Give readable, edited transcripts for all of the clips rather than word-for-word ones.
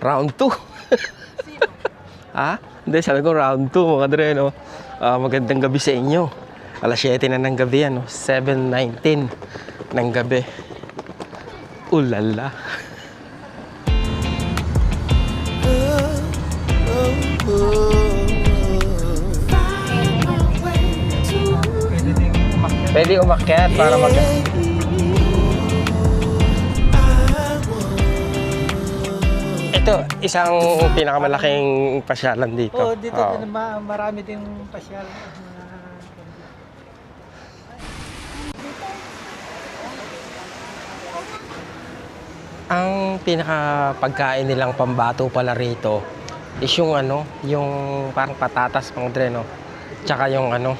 round 2. Ha? Hindi, sabi ko round 2 mga dre, no? Magandang gabi sa inyo. Alas 7 na ng gabi yan, no? 7:19 ng gabi. Ulala. Pwede umakyat para Ito, isang pinakamalaking pasyalan dito. Oo, dito marami din pasyal. Ang pinakapagkain nilang pambato pala rito is yung yung parang patatas pang dre, no? Tsaka yung ano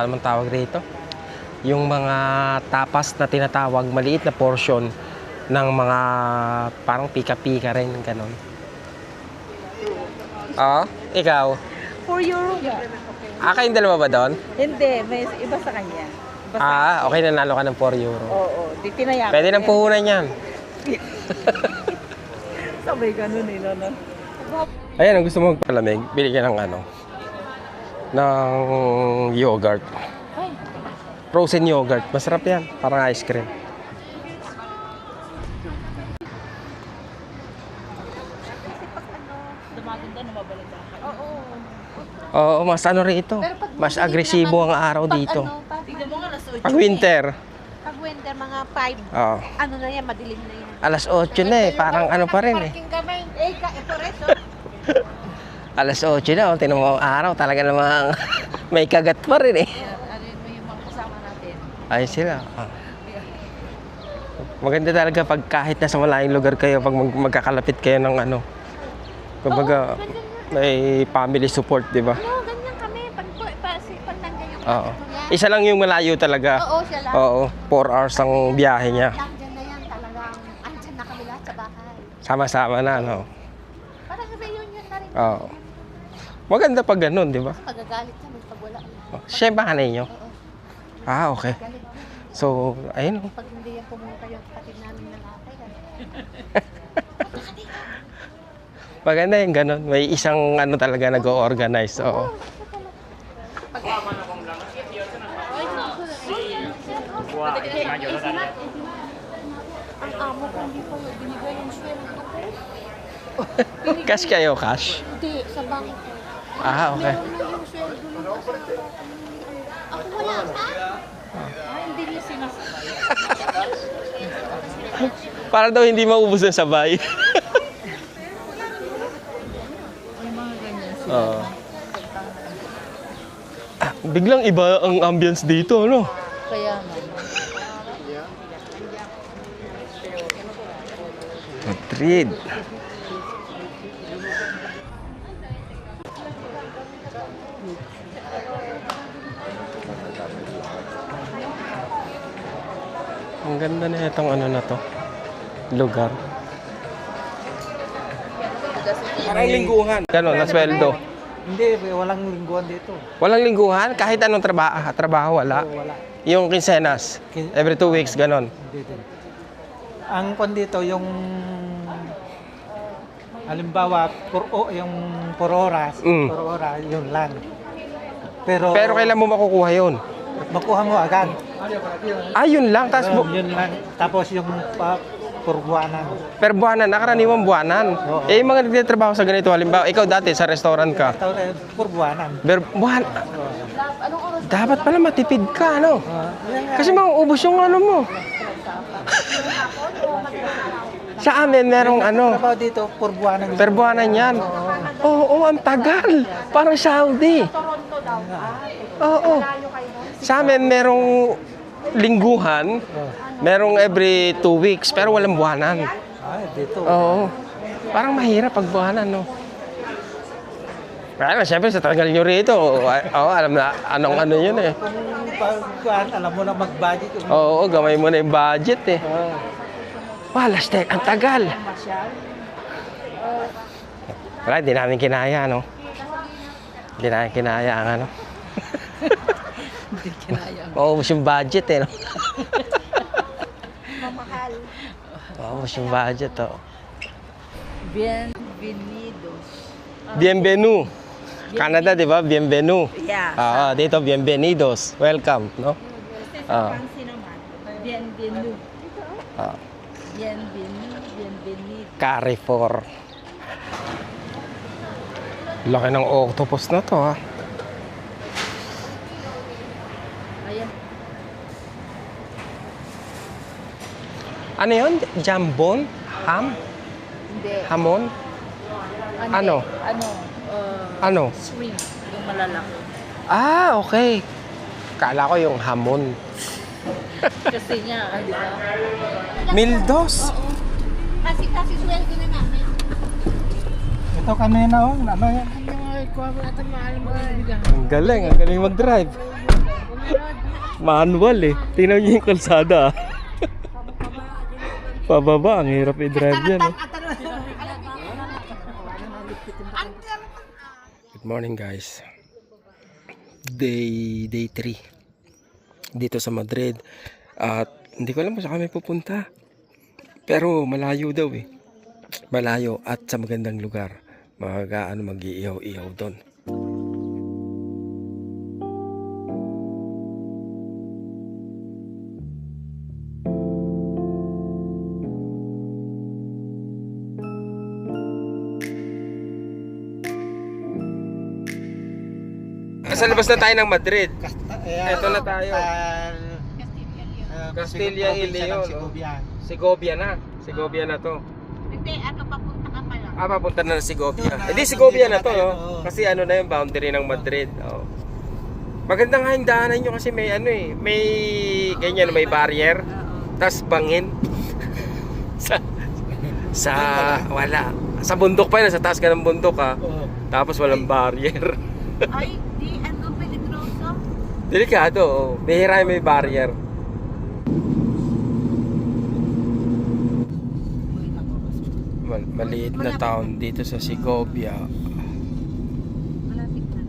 man tawag rito? Yung mga tapas na tinatawag, maliit na portion ng mga parang pika-pika rin, ganon. Ikaw? €4. Kayong dalawa ba doon? Hindi, may iba sa kanya. Okay, nanalo ka ng €4. Oo, di tinayaman. Pwede ng puhunan yan. Sabay ganun no? Ayan, gusto mo magpalamig, bili ka ng ng yogurt. Frozen yogurt. Masarap yan. Parang ice cream. Dumaganda na mabalita. Oo, mas rito. Mas agresibo ang araw dito. Tignan mo nga, alas 8. Pag winter. Pag winter, mga 5. Oo. Ano na yan, madilim na yan. Alas 8 na eh. Parang pa rin eh. Parking kami. Por eso. Alas 8 na. Tinan mo ang araw. Talaga namang may kagat pa rin eh. Ano mo yung mga kasama natin? Ayun sila. Maganda talaga pag kahit nasa malayong lugar kayo, pag magkakalapit kayo ng kumbaga, may family support, di ba? Oo, ganyan kami. Pag nandiyan yung Oo. Isa lang yung malayo talaga. Oo, siya lang. Oo, 4 hours ang biyahe niya. Nandiyan na yan talagang, andyan na kami lahat sa bahay. Sama-sama na, no? Parang reunion na rin. Oo. Maganda pag ganun, di ba? Pagagalit kami pag wala. Siya yung panganay niyo? Oo. Okay. Galit. So, ayun. Pag hindi yan pumunta yung kapatid namin na latay. Maganda yung ganun. May isang talaga nag-o-organize. Oo. Ang amo ko hindi pa binigay yung sweldo ko. Cash kayo, cash? Hindi, sa bangko. Okay. Meron na yung sweldo ng asawa ko. Ako wala pa. Hindi niya sinasabay. Para daw hindi maubos ng sabay. May mga ganyan sila. Oo. Biglang iba ang ambience dito, no? Kaya nga. Madrid. Ang ganda na itong na to. Lugar. Parang lingguhan. Ganon, na sweldo. Hindi, walang lingguhan dito. Walang lingguhan? Kahit anong trabaho, wala? Oo, wala. Yung quincenas? Every 2 weeks, ganon. Hindi din. Ang kon dito, yung halimbawa, yung 4 oras, 4 oras, yun lang. Pero Kailan mo makukuha yun? makuha mo agad. Yun lang. Yun lang. Tapos yung per buwanan. Per buwanan, nakaraniwang buwanan. Oo. Yung mga nagtatrabaho sa ganito, halimbawa, ikaw dati sa restaurant ka. Per buwanan. Buwan. Dapat pala matipid ka, ano? Kasi mauubos yung mo. Sa amin, merong Trabaho dito, per buwanan. per buwanan yan. Oo, ang tagal. Parang Saudi. Toronto daw. Oo. Sa amin, merong lingguhan, merong every 2 weeks, pero walang buwanan. Dito. Oo. Parang mahirap pag buwanan, no? Kaya siyempre sa tagal nyo rito, alam na anong yun eh. Kung alam mo na mag-budget. Oo, gamay mo na yung budget eh. Lastek, ang tagal. Wala, hindi namin kinaya, no? Hindi namin kinaya ang Hindi kinaya. Maubos yung budget eh, no? Mamahal. Maubos yung budget, oh. Bienvenidos. Bienvenue. Canada, di ba? Bienvenue. Yeah. Dito, bienvenidos. Welcome, no? Sa Fancy naman. Bienvenue. Ah, Bienvenue. Bienvenido. Carrefour. Laki ng octopus na to, ha? Ayan. Ano yun? Jambon? Ham? Hindi. Hamon? Ano? Ano? Shrimp. Yung malalaki. Ah, okay. Kala ko yung hamon. Kasi nga, di ba? Mildos? Kasi sweldo na namin. Ito kanina oh, ano yan? Ang galing mag-drive. Manual eh. Tingnan niyo yung kalsada. Pababa, ang hirap i-drive yan. Eh. Good morning guys. Day 3 dito sa Madrid. At hindi ko alam kung saan kami pupunta. Pero malayo daw eh. Malayo at sa magandang lugar. Mag-iihaw-ihaw doon. Sa labas na tayo ng Madrid. Ito na tayo. Castilla y León. Segovia na. Segovia na to. Hindi, papunta ka pa lang. Papunta na ng Segovia. Hindi, Segovia na to, no? Kasi ano na yung boundary ng Madrid. Oh. Maganda nga yung daanan nyo kasi may ano eh. May ganyan, may barrier. Tapos bangin. sa wala. Sa bundok pa yun, sa taas ka ng bundok ha. Tapos walang barrier. Ay, di, peligroso? Delikado, oh. Bihira may barrier. Maliit na town dito sa Segovia. Malapit na.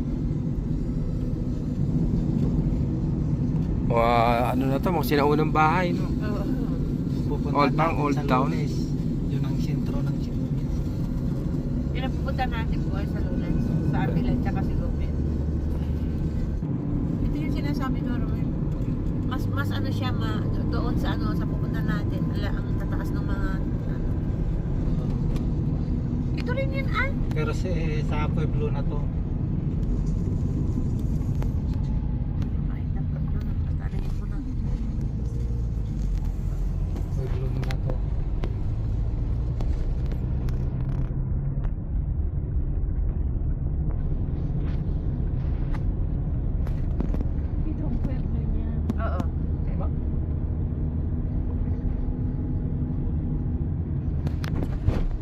Ano na to, mga sinaunang bahay, no? Old town. Yun ang sentro ng Segovia. Yun ang pupunta natin po ay sa Lulan. Sa Amilan, tsaka si Gomez. Ito yung sinasabi ko, Romel. Mas ano siya, doon sa sa pupunta natin. Ang tataas ng mga ito rin yun Pero sa Pueblo na to. Ay, dapat na. Patalayin mo na. Pueblo na to. Ito ang pueblo niya. Oo.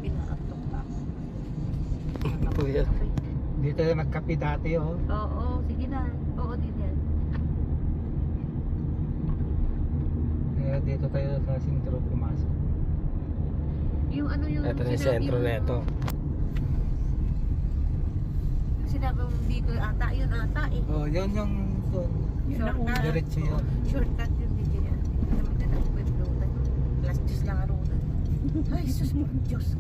Pinaatok pa ako. Kuya. Dito yung nagkape dati oh. Oo, sige na. Oo, din yan. Kaya dito tayo sa sentro pumasok. Yung ano yung Ito na yung sentro na ito. Yung sinabi mong dito ata, yun ata eh. Oh, yun yung doon. Shortcut. Diretso yun. Shortcut yun dito yan. Naman na ang pueblo. Last Diyos lang aruna. Ay, sus mo, Diyos.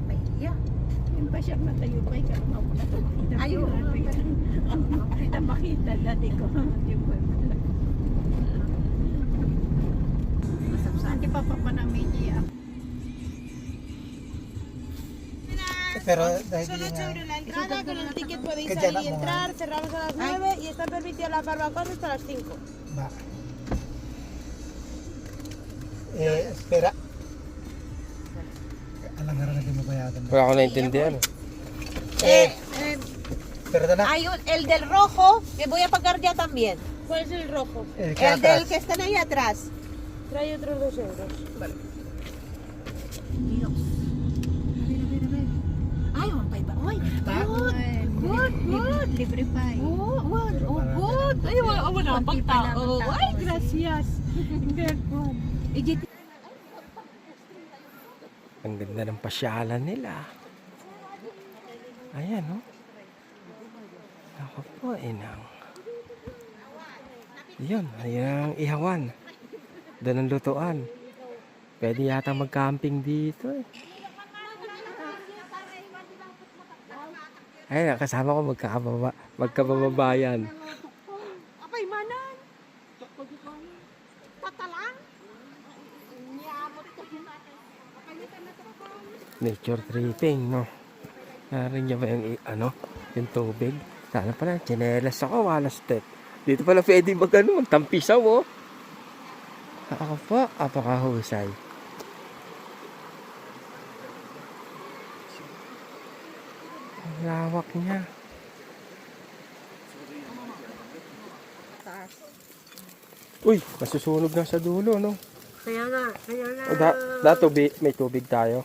Pahiya. Yung pa siya matayo pa, ikaw mo na ito. Ayaw. Kita makita dati ko. Yung pueblo. Masapsan. Hindi pa namin niya. Pero dahil Solo yun nga, €8 la entrada, con el ticket podéis Que ya salir y no, entrar, cerramos a las 9 y está permitida la barbacoa hasta las 5. ba? Espera. Alam nga rin natin mabayadan. Wala ko naintindihan. Pero na. Hay el del rojo, me voy a pagar ya también. ¿Cuál es el rojo? El del que están ahí atrás. Trae otros €2. Vale. Dios. A ver. Ay, un paipa. Ay, good. Libre pa eh. Good. Ay, wala pang tao. Ay, gracias. Ang ganda ng pasyalan nila. Ayan, no? Ako po, inang. Yun, ayan ang ihawan. Doon ang lutuan. Pwede yata mag-camping dito eh. Ay, kasama ko magkababayan. Apay manan. Patalang. Niamot ko. Nature tripping, no? Narinig niya ba yung, yung tubig? Sana pala, tsinelas ako, wala step. Dito pala pwede magtampisaw, oh. Ako po, apakahusay. Ang lawak niya. Uy, masusunog na sa dulo, no? Kaya nga. May tubig tayo.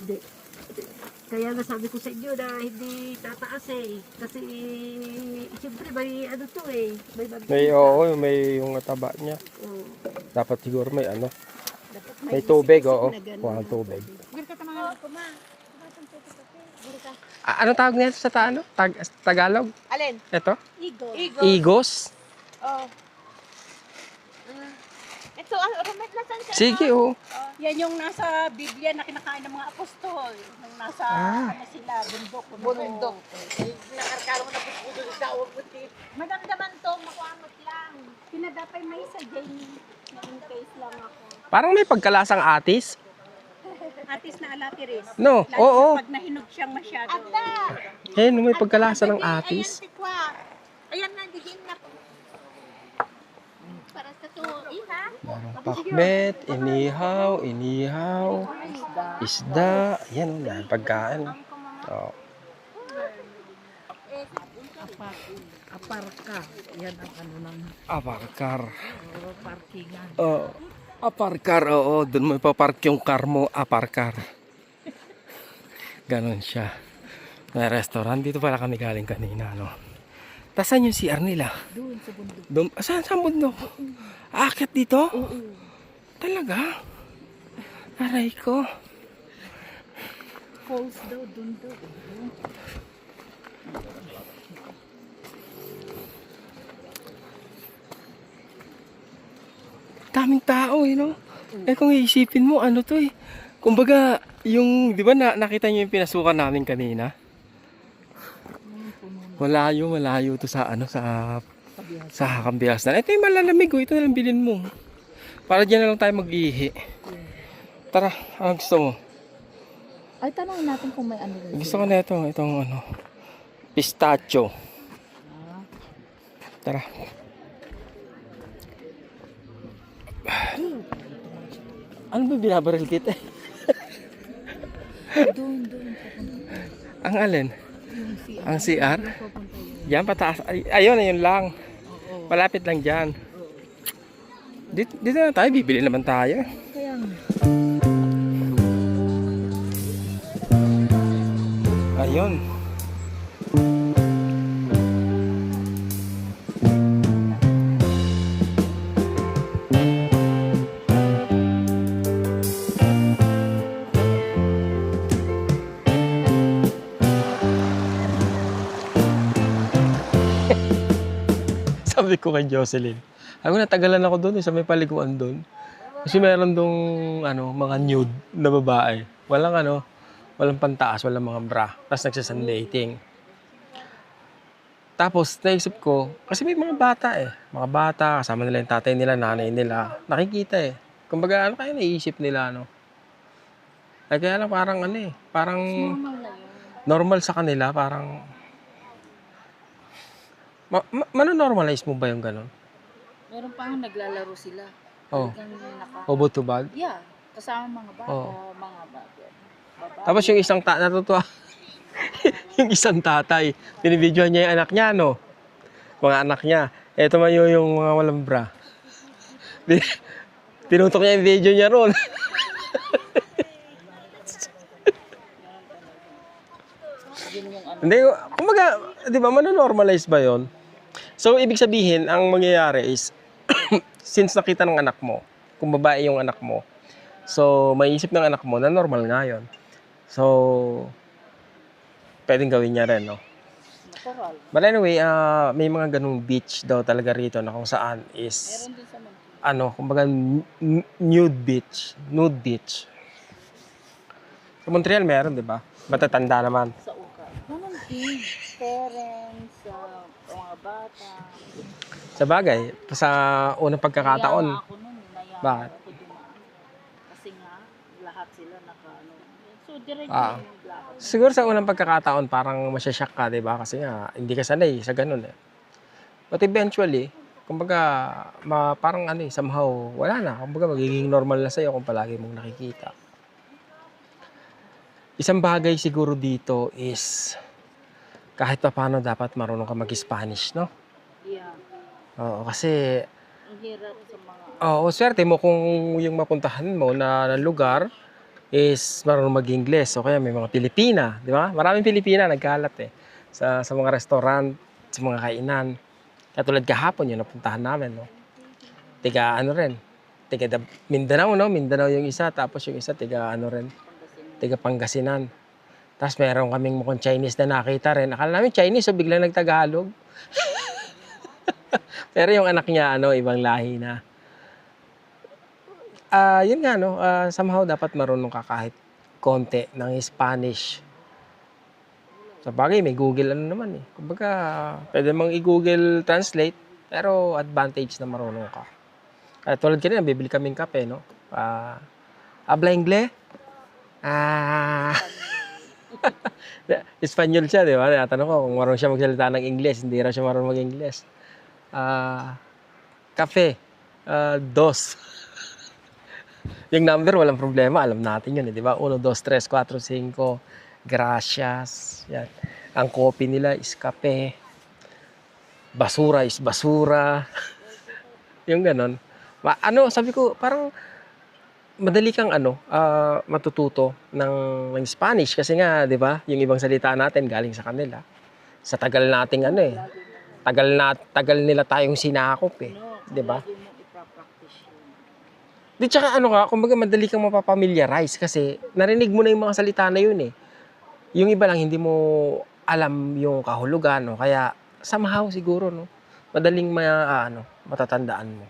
Hindi. Kaya nga sabi ko sa inyo na hindi tataas eh. Kasi, siyempre may ano to eh. May yung taba niya. Oo. Dapat siguro may Dapat may tubig, isip-isip oo. na ganun. Kuha ng tubig. Gil ka tamang kuma. Ano tawag nito sa Tagalog? Alin? Ito? Igos. Igos? Oh. Ito, rumit na saan siya? Sige, oh. Yan yung nasa Biblia na kinakain ng mga apostol. Nung nasa ano sila, bundok. Bundok. Nakarkaro ko na pupudo sa tawag ko. Madamdaman to, makuamot lang. Pinadapay may sa Jamie. Na in case lang ako. Parang may pagkalasang atis. Atis na alatiris. No, Lalo oo. na pag nahinog siyang masyado. Eh, may pagkalasa ng atis. Ayan, tikwa. Ayan na, digin na. Para sa tuwi, ha? Pakbet, inihaw, isda. Yan, yan, pagkaan. Oh. Aparka. Yan ang ano ng Aparkar. parkingan. Aparkar, oo. Doon mo ipapark yung car mo, aparkar. Ganon siya. May restaurant. Dito pala kami galing kanina, no? Tapos saan yung CR nila? Doon sa bundok. Doon, saan sa bundok? Aakyat dito? Oo. Talaga? Aray ko. Falls daw, doon daw. Daming tao eh, no? Eh kung iisipin mo, ano to eh. Kumbaga, yung, di ba nakita niyo yung pinasukan namin kanina? Malayo to sa sa Kambiyasan. Ito yung malalamig oh, ito na lang bilhin mo. Para diyan na lang tayo mag-ihi. Tara, ano gusto mo? Ay, tanongin natin kung may ano rin. Gusto ko na itong pistachio. Tara. Ano ba binabaril kita? Doon. Ang alin? Ang CR? Yan pataas. Ayun lang. Malapit lang dyan. Dito na tayo, bibili naman tayo. Kaya nga. Ayun. Sabi ko kay Jocelyn, ako natagalan ako doon sa may paliguan doon. Kasi meron dong mga nude na babae. Walang pantaas, walang mga bra. Tapos nagsasundating. Tapos naisip ko, kasi may mga bata eh. Mga bata, kasama nila yung tatay nila, nanay nila. Nakikita eh. Kumbaga kaya naisip nila Ay kaya lang parang parang normal sa kanila, parang mano-normalize mo ba yung gano'n? Meron pa ang naglalaro sila. Oh. Talagang Hubot-hubad? Yeah, kasama mga bata, Oo. mga bata. Babae. Tapos yung isang natutuwa. Yung isang tatay, binibidyohan niya yung anak niya, no? Mga anak niya. Eto man yung mga walang bra. Tinutok niya yung video niya ron. Hindi, kumbaga, di ba, mano-normalize ba yon? So, ibig sabihin, ang mangyayari is, since nakita ng anak mo, kung babae yung anak mo, so, maiisip ng anak mo na normal nga yun. So, pwedeng gawin niya rin, no? Natural. But anyway, may mga ganung beach daw talaga rito na kung saan is Meron din sa Montreal. ano, kumbaga nude beach. Nude beach. Sa Montreal meron, di ba? Matatanda naman. Sa uka. Ganun din. Parents, mga bata. Sa bagay, sa unang pagkakataon, Nayawa ako nun. Nayawa Bakit? ako dumaan. Kasi nga, lahat sila naka-ano. So, diretso Ah. yung lakad. siguro sa unang pagkakataon, parang masyashock ka, di ba? Kasi nga, hindi ka sanay sa ganun eh. But eventually, kumbaga, parang ano eh, somehow, wala na. Kumbaga, magiging normal na sa'yo kung palagi mong nakikita. Isang bagay siguro dito is, kahit pa paano dapat marunong ka mag-Spanish, no? Yeah. Oo, kasi, Ang hirap sa mga... oo, swerte mo kung yung mapuntahan mo na lugar is marunong mag-Ingles. O kaya may mga Pilipina, di ba? Maraming Pilipina nagkalat eh. Sa mga restaurant, sa mga kainan. Katulad kahapon yun, napuntahan namin, no? Tiga ano rin, tiga Mindanao, no? Mindanao yung isa, tapos yung isa tiga ano rin, tiga Pangasinan. Tapos meron kaming mukhang Chinese na nakita rin. Akala namin Chinese, so biglang nagtagalog. Pero yung anak niya, ano, ibang lahi na. Yun nga, no? Somehow dapat marunong ka kahit konti ng Spanish. Sa bagay, may Google ano naman eh. Kumbaga, pwede mong i-Google Translate, pero advantage na marunong ka. Tulad kanina, bibili kaming kape, no? Habla inglés? Espanyol siya, di ba? Natanong ko kung marunong siya magsalita ng Ingles, hindi raw siya marunong mag-Ingles. Kape, dos. Yung number, walang problema. Alam natin yun, di ba? 1, 2, 3, 4, 5. Gracias. Yan. Ang coffee nila is kape. Basura is basura. Yung ganon. Sabi ko, parang madali kang matututo ng Spanish kasi nga, 'di ba? Yung ibang salita natin galing sa kanila. Sa tagal nating tagal nila tayong sinakop eh, 'di ba? Lagi mo ipapractice yun. Di tsaka kumbaga madali kang mapapamiliarize kasi narinig mo na yung mga salita na yun eh. Yung iba lang hindi mo alam yung kahulugan, no? Kaya somehow siguro, no? Madaling matatandaan mo.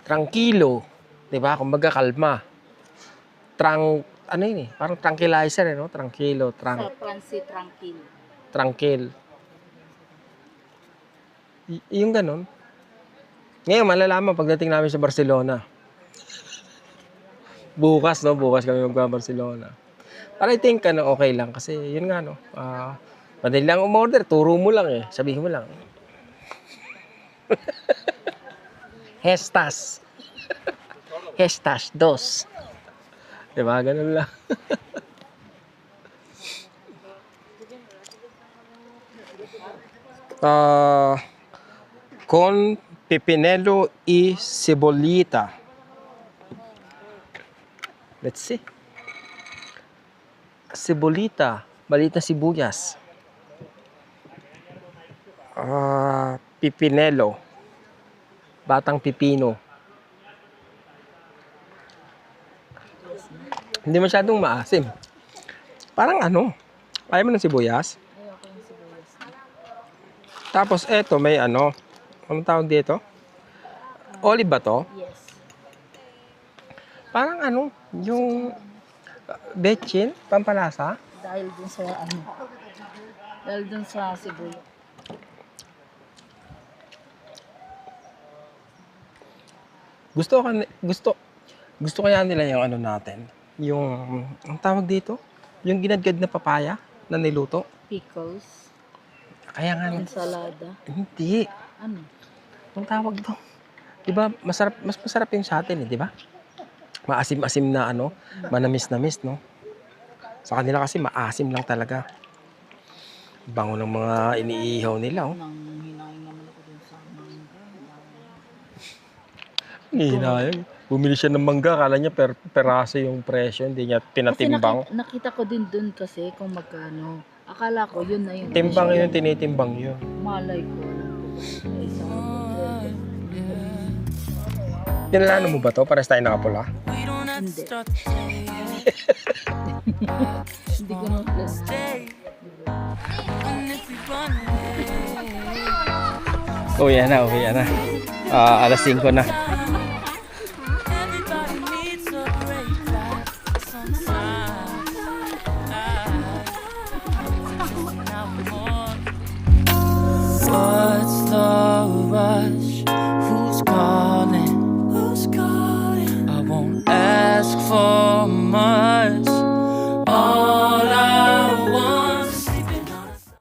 Tranquilo, 'di ba? Kumbaga kalma. Ano yun eh? Parang tranquilizer eh, no? Tranquilo, Sa Francis, tranquil. tranquil. Yung ganun. Ngayon, malalaman pagdating namin sa Barcelona. Bukas, no? Bukas kami mag-Barcelona. But I think, okay lang. Kasi, yun nga, no? Madali lang umorder. Turo mo lang eh. Sabihin mo lang. Hestas. Hestas, dos. Diba? Ganun lang. Con pepinelo y cebolita. Let's see. Cebolita. Maliit na sibuyas. Pipinelo. Batang pipino. Hindi masyadong maasim. Parang ayaw mo ng sibuyas? Ayoko yung sibuyas. Tapos eto may anong tawag dito? Olive ba to? Yes. Parang yung betchin, pampalasa. Dahil dun sa dahil dun sa sibuyas. Gusto kaya nila yung natin. Yung, ang tawag dito? Yung ginadgad na papaya na niluto. Pickles. Kaya nga, Ensalada. hindi. Ano? Ang tawag to. Diba, mas masarap yung sa atin di ba? Maasim-asim na manamis-namis, no? Sa kanila kasi maasim lang talaga. Bango ng mga iniihaw nila, oh. Nang hinahin naman ako dun sa mangga. Hinayang. Bumili siya ng mangga, akala niya peraso yung presyo, hindi niya pinatimbang. Kasi nakita ko din dun kasi kung magkano. Akala ko yun na yun. Timbang yun, tinitimbang yun. Malay ko. Isa. Pinalano mo ba to? Pares tayo nakapula? Hindi. Hindi ko na-plus. Uwi na. Alas 5 na. What's the rush? Who's calling? Who's calling? I won't ask for much.